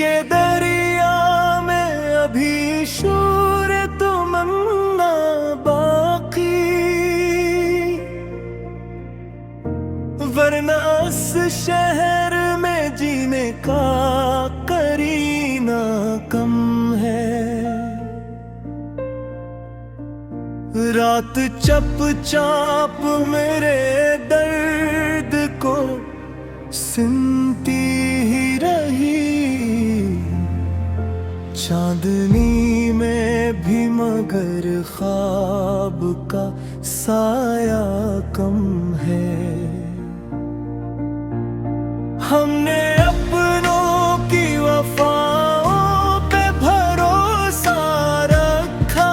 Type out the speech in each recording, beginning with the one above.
के दरिया में अभी शोर तमन्ना बाकी, वरना इस शहर में जीने का करीना कम है। रात चुपचाप मेरे दर्द को सुनती ही रही, चांदनी में भी मगर ख्वाब का साया कम है। हमने अपनों की वफाओं पे भरोसा रखा,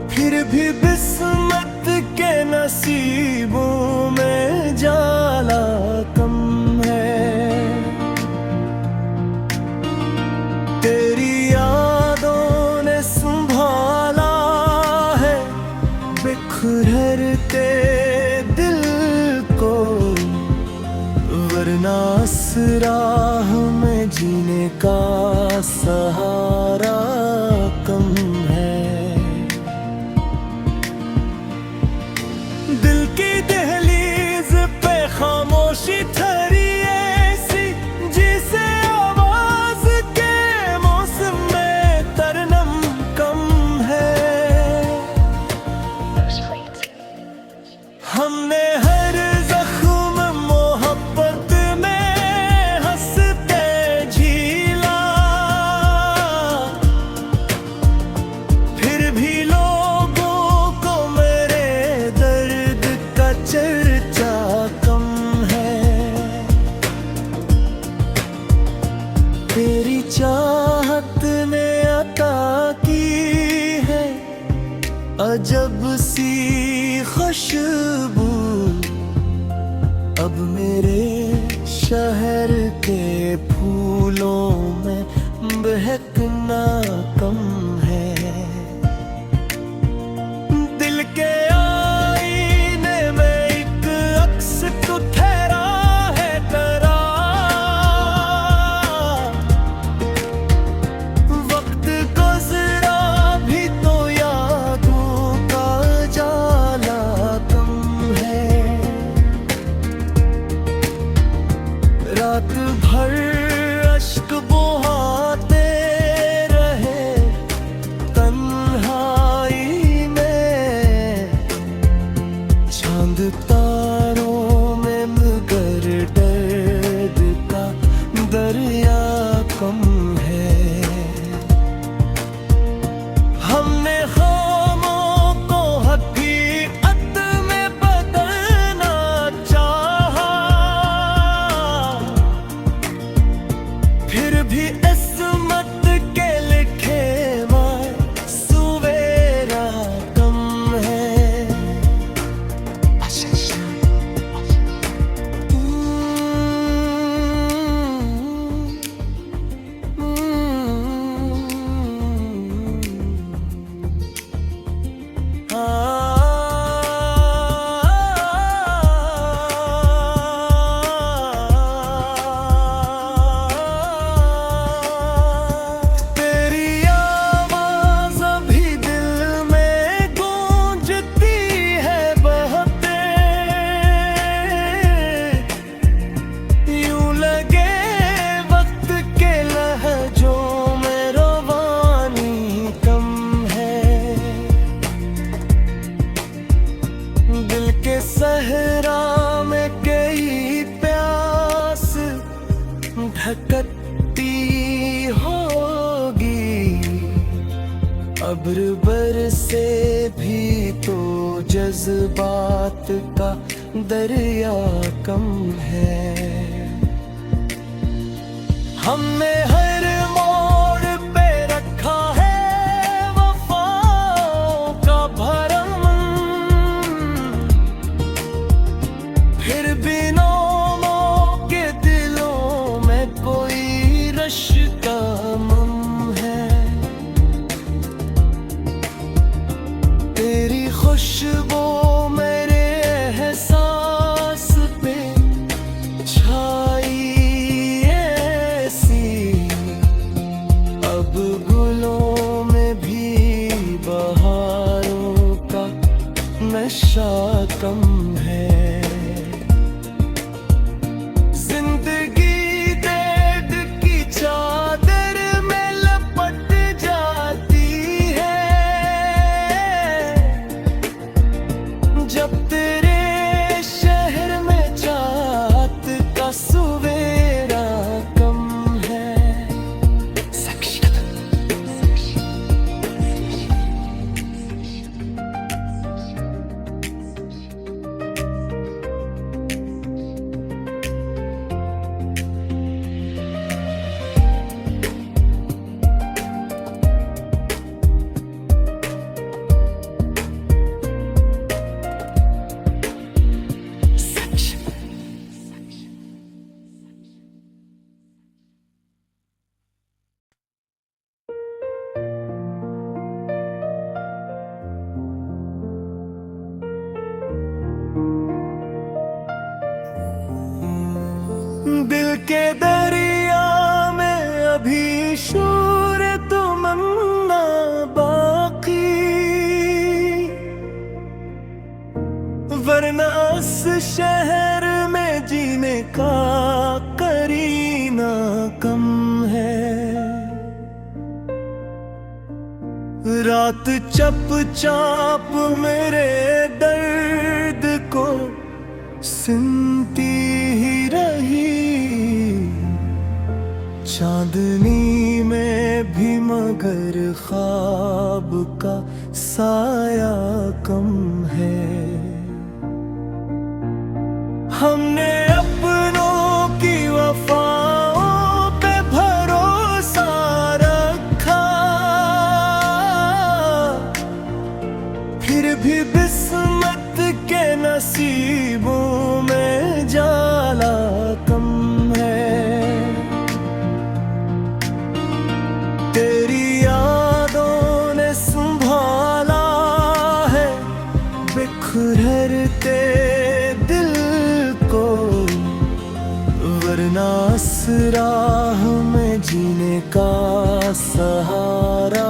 फिर भी बिस्मत के नसीबों में जाला कम है। तेरी यादों ने संभाला है बिखरते दिल को, वरना इस राह में जीने का सहारा कम है। दिल की दहलीज पे खामोशी ठहरी ऐसी, जिसे आवाज के मौसम में तरनम कम है। हमने हर जख्म मोहब्बत में हंसते झीला, फिर भी लोगों को मेरे दर्द का चर्चा कम है। तेरी चाहत ने अता की है अजब सी खुशबू, अब मेरे शहर के फूलों में बहकना कम है। दिल के आईने में एक अक्स तो ठहरा है तेरा, वक्त गुजरा भी तो यादों का जाला कम है। रात भर अश्क बहाते रहे तन्हाई में, चांद तारों में मगर दर्द का दरिया कम है। हमने खामों को हकीकत में बदलना चाहा, फिर भी इस्मत के लिखे सवेरा कम है। तेरी आवाज़ अभी दिल में गूंजती है बहते, यूं लगे वक्त के लहजों में रवानी कम है। दिल के सहरा में कई प्यास धकती होगी, अब्र बरसे भी तो जज्बात का दरिया कम है। हमने हर मोड़ पे रखा है वफाओं का भरम, फिर भी नौमों के दिलों में कोई रश का मम है। तेरी खुशबू मेरे एहसास पे छाई अब गुलों में भी बहारों का नशा कम है। जिंदगी दर्द की चादर में लपट जाती है जब तेरे शहर में चाहत का सवेरा कम है। दिल के दरिया में अभी शूर तमन्ना बाकी, वरना इस शहर में जीने का करीना कम है। रात चप चाप मेरे दर्द को सुनती ही रही, चांदनी में भी मगर ख्वाब का साया कम है। हमने अपनों की वफाओं पे भरोसा रखा, फिर भी बिस्मत के नसीबों में जाला कम है। तेरी यादों ने संभाला है बिखरते दिल को, वरना इस राह में जीने का सहारा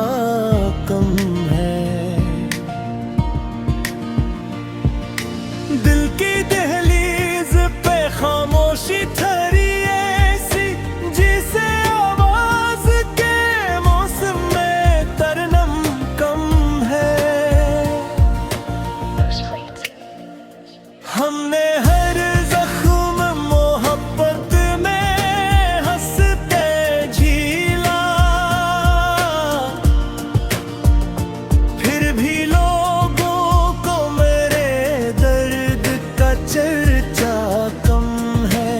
कम है। दिल की दहलीज पे खामोशी ठहरी ऐसी, जिसे आवाज के मौसम में तरनम कम है। हमने हर जख्म मोहब्बत में हंसते झीला, फिर भी लोगों को मेरे दर्द का चर्चा कम है।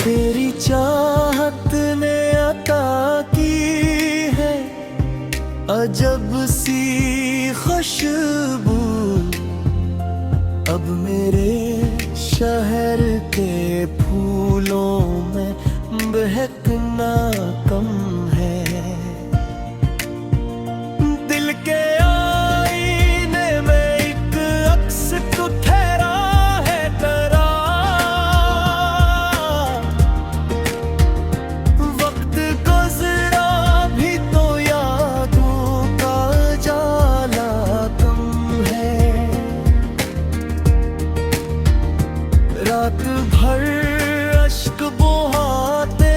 तेरी चाहत ने अता की है अजब सी खुशबू, अब मेरे शहर के फूलों में बहकना कम है। दिल के आईने में एक अक्स तो ठहरा है तेरा, वक्त गुजरा भी तो यादों का जाला कम है। रात भर अश्क बहाते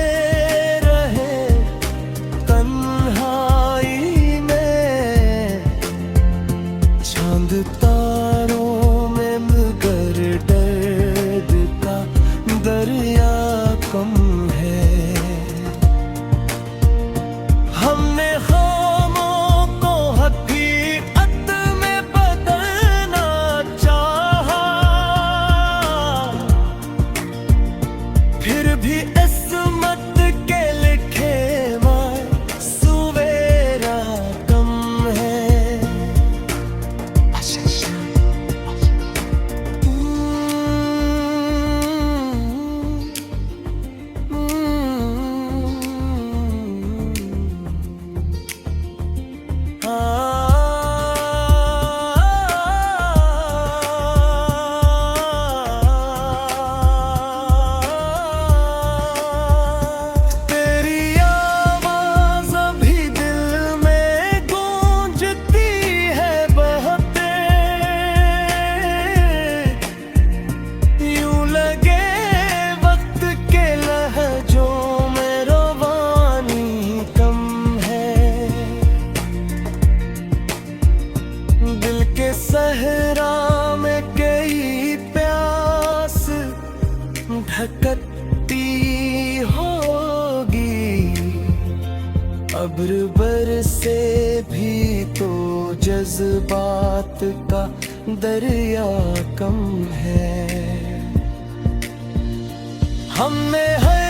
अब्र बरसे भी तो जज्बात का दरिया कम है। हमने हर